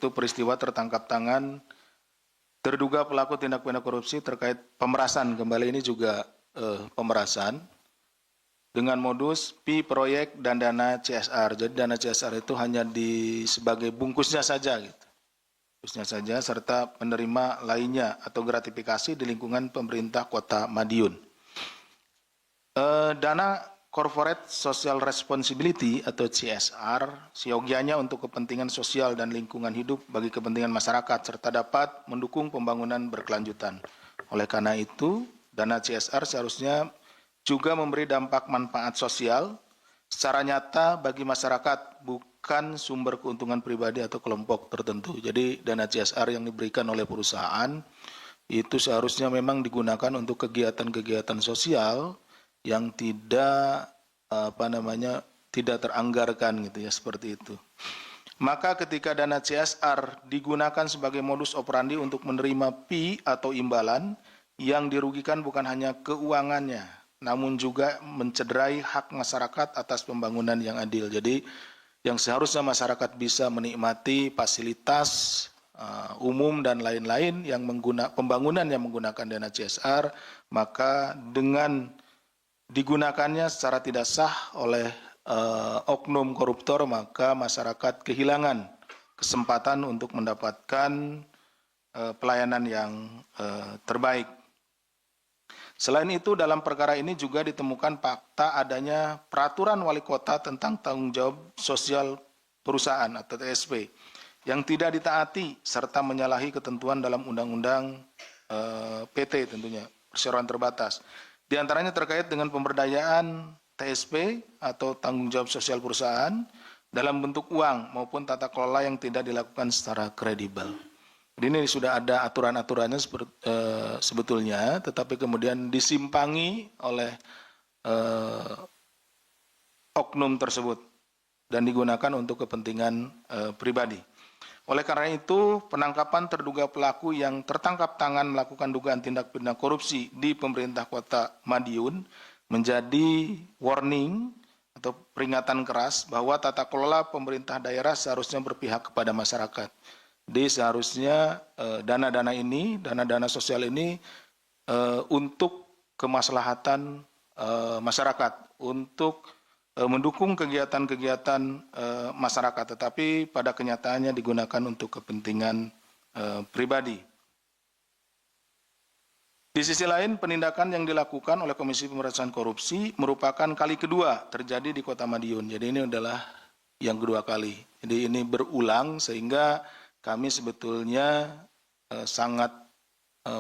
yaitu peristiwa tertangkap tangan terduga pelaku tindak pidana korupsi terkait pemerasan. Kembali ini juga pemerasan dengan modus pi proyek dan dana CSR. Jadi dana CSR itu hanya sebagai bungkusnya saja gitu. Bungkusnya saja serta penerima lainnya atau gratifikasi di lingkungan pemerintah Kota Madiun. Dana Corporate Social Responsibility atau CSR seyogianya untuk kepentingan sosial dan lingkungan hidup bagi kepentingan masyarakat serta dapat mendukung pembangunan berkelanjutan. Oleh karena itu, dana CSR seharusnya juga memberi dampak manfaat sosial secara nyata bagi masyarakat, bukan sumber keuntungan pribadi atau kelompok tertentu. Jadi dana CSR yang diberikan oleh perusahaan itu seharusnya memang digunakan untuk kegiatan-kegiatan sosial yang tidak tidak teranggarkan gitu ya, seperti itu. Maka ketika dana CSR digunakan sebagai modus operandi untuk menerima fee atau imbalan, yang dirugikan bukan hanya keuangannya, namun juga mencederai hak masyarakat atas pembangunan yang adil. Jadi yang seharusnya masyarakat bisa menikmati fasilitas umum dan lain-lain yang pembangunan yang menggunakan dana CSR, maka dengan digunakannya secara tidak sah oleh oknum koruptor, maka masyarakat kehilangan kesempatan untuk mendapatkan pelayanan yang terbaik. Selain itu, dalam perkara ini juga ditemukan fakta adanya peraturan wali kota tentang tanggung jawab sosial perusahaan atau TSP yang tidak ditaati serta menyalahi ketentuan dalam undang-undang PT tentunya, perseroan terbatas. Di antaranya terkait dengan pemberdayaan TSP atau tanggung jawab sosial perusahaan dalam bentuk uang maupun tata kelola yang tidak dilakukan secara kredibel. Jadi ini sudah ada aturan-aturannya sebetulnya, tetapi kemudian disimpangi oleh oknum tersebut dan digunakan untuk kepentingan pribadi. Oleh karena itu, penangkapan terduga pelaku yang tertangkap tangan melakukan dugaan tindak pidana korupsi di pemerintah Kota Madiun menjadi warning atau peringatan keras bahwa tata kelola pemerintah daerah seharusnya berpihak kepada masyarakat. Jadi seharusnya dana-dana ini, dana-dana sosial ini untuk kemaslahatan masyarakat, untuk mendukung kegiatan-kegiatan masyarakat, tetapi pada kenyataannya digunakan untuk kepentingan pribadi. Di sisi lain, penindakan yang dilakukan oleh Komisi Pemberantasan Korupsi merupakan kali kedua terjadi di Kota Madiun. Jadi ini adalah yang kedua kali. Jadi ini berulang sehingga kami sebetulnya sangat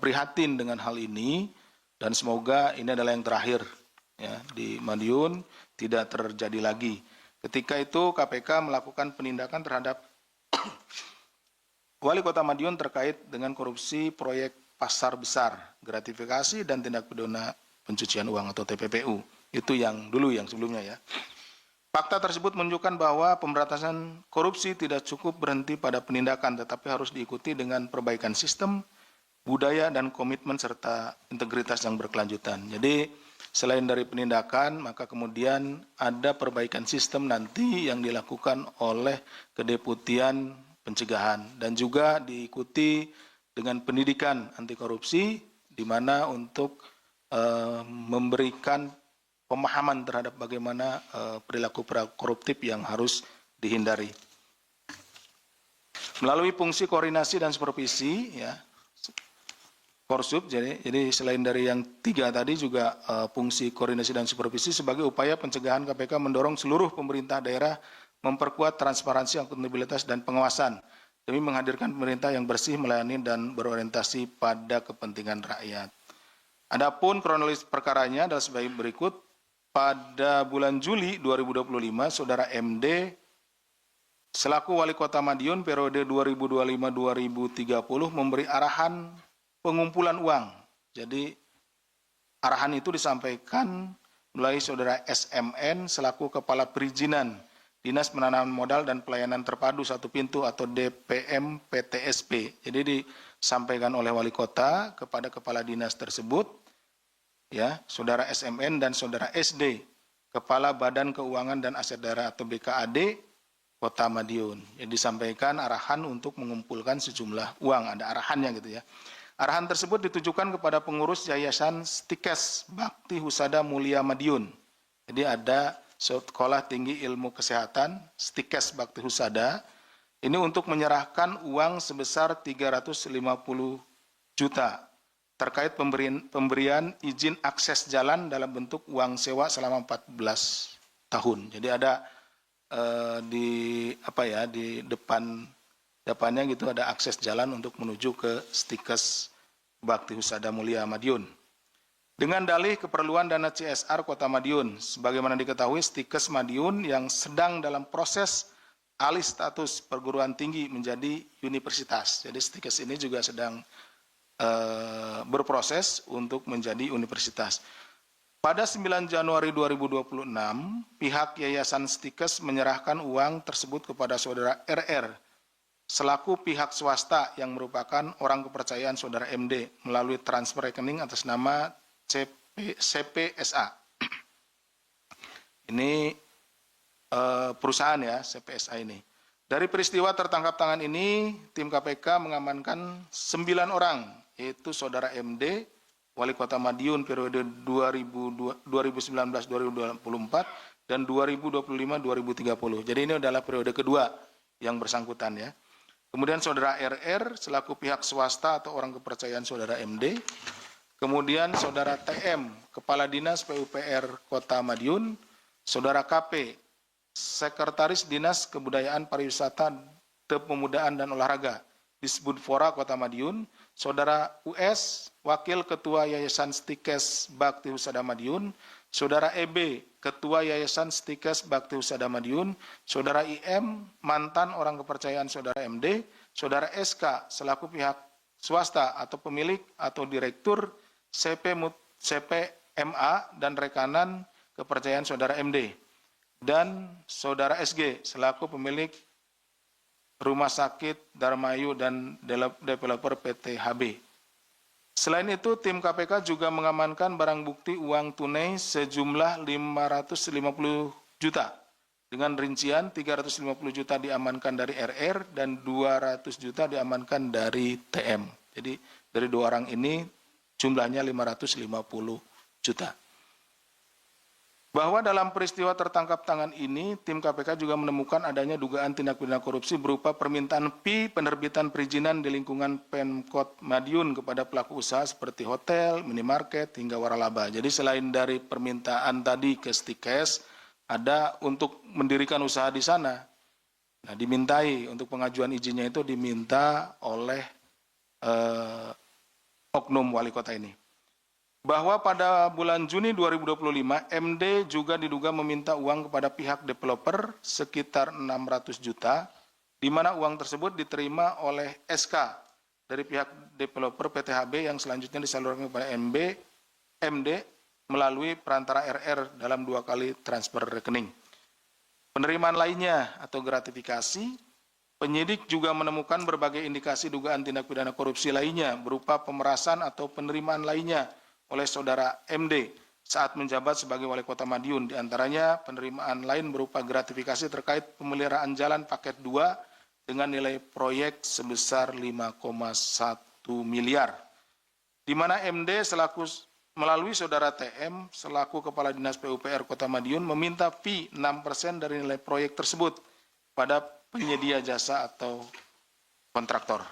prihatin dengan hal ini dan semoga ini adalah yang terakhir ya, di Madiun tidak terjadi lagi. Ketika itu KPK melakukan penindakan terhadap Wali Kota Madiun terkait dengan korupsi proyek pasar besar, gratifikasi dan tindak pidana pencucian uang atau TPPU. Itu yang dulu, yang sebelumnya ya. Fakta tersebut menunjukkan bahwa pemberantasan korupsi tidak cukup berhenti pada penindakan, tetapi harus diikuti dengan perbaikan sistem, budaya, dan komitmen serta integritas yang berkelanjutan. Jadi selain dari penindakan, maka kemudian ada perbaikan sistem nanti yang dilakukan oleh Kedeputian Pencegahan dan juga diikuti dengan pendidikan anti korupsi, di mana untuk memberikan pemahaman terhadap bagaimana perilaku koruptif yang harus dihindari. Melalui fungsi koordinasi dan supervisi, ya, Korsub, jadi selain dari yang tiga tadi juga fungsi koordinasi dan supervisi sebagai upaya pencegahan KPK mendorong seluruh pemerintah daerah memperkuat transparansi, akuntabilitas, dan pengawasan demi menghadirkan pemerintah yang bersih, melayani, dan berorientasi pada kepentingan rakyat. Adapun kronologis perkaranya adalah sebagai berikut. Pada bulan Juli 2025, Saudara MD selaku Wali Kota Madiun periode 2025-2030 memberi arahan pengumpulan uang. Jadi arahan itu disampaikan melalui Saudara SMN selaku Kepala Perizinan Dinas Penanaman Modal dan Pelayanan Terpadu Satu Pintu atau DPM PTSP. Jadi disampaikan oleh Wali Kota kepada Kepala Dinas tersebut, ya, Saudara SMN dan Saudara SD, Kepala Badan Keuangan dan Aset Daerah atau BKAD, Kota Madiun. Yang disampaikan arahan untuk mengumpulkan sejumlah uang, ada arahannya gitu ya. Arahan tersebut ditujukan kepada pengurus Yayasan Stikes Bakti Husada Mulia Madiun. Jadi ada Sekolah Tinggi Ilmu Kesehatan Stikes Bakti Husada. Ini untuk menyerahkan uang sebesar 350 juta terkait pemberian izin akses jalan dalam bentuk uang sewa selama 14 tahun. Jadi ada di depannya gitu ada akses jalan untuk menuju ke Stikes Bakti Husada Mulia Madiun. Dengan dalih keperluan dana CSR Kota Madiun, sebagaimana diketahui Stikes Madiun yang sedang dalam proses alih status perguruan tinggi menjadi universitas. Jadi Stikes ini juga sedang berproses untuk menjadi universitas. Pada 9 Januari 2026, pihak Yayasan Stikes menyerahkan uang tersebut kepada saudara RR, selaku pihak swasta yang merupakan orang kepercayaan saudara MD melalui transfer rekening atas nama CPSA. Ini perusahaan ya, CPSA ini. Dari peristiwa tertangkap tangan ini, tim KPK mengamankan 9 orang, yaitu saudara MD, Wali Kota Madiun periode 2019-2024 dan 2025-2030. Jadi ini adalah periode kedua yang bersangkutan ya. Kemudian saudara RR selaku pihak swasta atau orang kepercayaan saudara MD. Kemudian saudara TM, Kepala Dinas PUPR Kota Madiun. Saudara KP, Sekretaris Dinas Kebudayaan Pariwisata, Kepemudaan dan Olahraga, Disbudfora Kota Madiun. Saudara US, Wakil Ketua Yayasan Stikes Bakti Husada Madiun, Saudara EB, Ketua Yayasan Stikes Bakti Husada Madiun, Saudara IM, mantan orang kepercayaan Saudara MD, Saudara SK, selaku pihak swasta atau pemilik atau direktur CPMA dan rekanan kepercayaan Saudara MD, dan Saudara SG, selaku pemilik Rumah Sakit Darmayu dan developer PT HB. Selain itu, tim KPK juga mengamankan barang bukti uang tunai sejumlah 550 juta. Dengan rincian 350 juta diamankan dari RR dan 200 juta diamankan dari TM. Jadi dari dua orang ini jumlahnya 550 juta. Bahwa dalam peristiwa tertangkap tangan ini, tim KPK juga menemukan adanya dugaan tindak pidana korupsi berupa permintaan fee penerbitan perizinan di lingkungan Pemkot Madiun kepada pelaku usaha seperti hotel, minimarket, hingga waralaba. Jadi selain dari permintaan tadi ke Stikes, ada untuk mendirikan usaha di sana. Nah, dimintai untuk pengajuan izinnya itu diminta oleh oknum wali kota ini. Bahwa pada bulan Juni 2025, MD juga diduga meminta uang kepada pihak developer sekitar 600 juta, di mana uang tersebut diterima oleh SK dari pihak developer PTHB yang selanjutnya disalurkan kepada MD melalui perantara RR dalam 2 kali transfer rekening. Penerimaan lainnya atau gratifikasi, penyidik juga menemukan berbagai indikasi dugaan tindak pidana korupsi lainnya berupa pemerasan atau penerimaan lainnya oleh saudara MD saat menjabat sebagai Wali Kota Madiun. Di antaranya penerimaan lain berupa gratifikasi terkait pemeliharaan jalan paket 2 dengan nilai proyek sebesar 5,1 miliar. Di mana MD melalui saudara TM selaku Kepala Dinas PUPR Kota Madiun meminta fee 6% dari nilai proyek tersebut pada penyedia jasa atau kontraktor.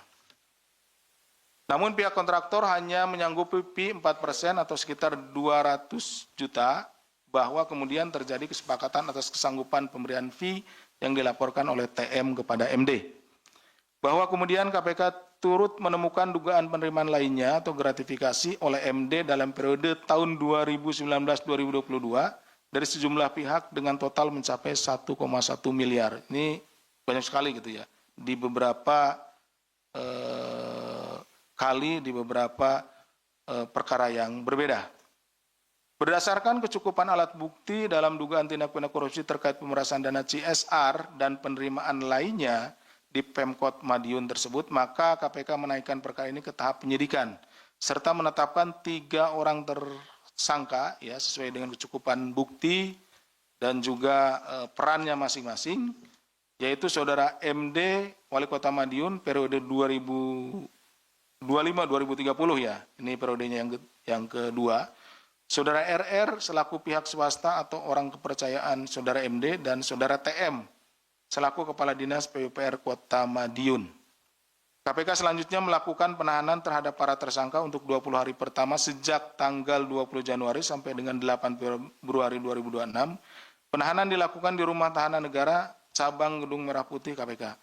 Namun pihak kontraktor hanya menyanggupi fee 4% atau sekitar 200 juta, bahwa kemudian terjadi kesepakatan atas kesanggupan pemberian fee yang dilaporkan oleh TM kepada MD. Bahwa kemudian KPK turut menemukan dugaan penerimaan lainnya atau gratifikasi oleh MD dalam periode tahun 2019-2022 dari sejumlah pihak dengan total mencapai 1,1 miliar. Ini banyak sekali gitu ya, di beberapa kali di beberapa perkara yang berbeda. Berdasarkan kecukupan alat bukti dalam dugaan tindak pidana korupsi terkait pemerasan dana CSR dan penerimaan lainnya di Pemkot Madiun tersebut, maka KPK menaikkan perkara ini ke tahap penyidikan serta menetapkan 3 orang tersangka ya sesuai dengan kecukupan bukti dan juga perannya masing-masing. yaitu Saudara MD, Wali Kota Madiun, periode 2025-2030 ya, ini periodenya yang kedua. Saudara RR selaku pihak swasta atau orang kepercayaan Saudara MD, dan Saudara TM selaku Kepala Dinas PUPR Kota Madiun. KPK selanjutnya melakukan penahanan terhadap para tersangka untuk 20 hari pertama sejak tanggal 20 Januari sampai dengan 8 Februari 2026. Penahanan dilakukan di Rumah Tahanan Negara Cabang Gedung Merah Putih KPK.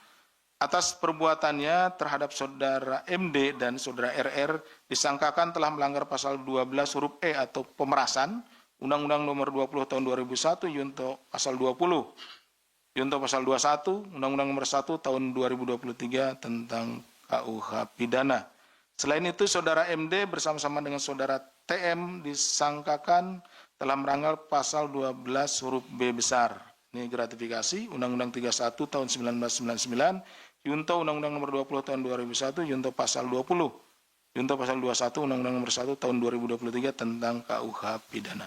Atas perbuatannya terhadap Saudara MD dan Saudara RR disangkakan telah melanggar pasal 12 huruf E atau pemerasan Undang-Undang Nomor 20 Tahun 2001 Yunto pasal 20, Yunto pasal 21, Undang-Undang Nomor 1 Tahun 2023 tentang KUH Pidana. Selain itu, Saudara MD bersama-sama dengan Saudara TM disangkakan telah melanggar pasal 12 huruf B besar. Ini gratifikasi Undang-Undang 31 Tahun 1999, Yunto Undang-Undang Nomor 20 Tahun 2001, Yunto pasal 20, Yunto pasal 21 Undang-Undang Nomor 1 Tahun 2023 tentang KUH Pidana.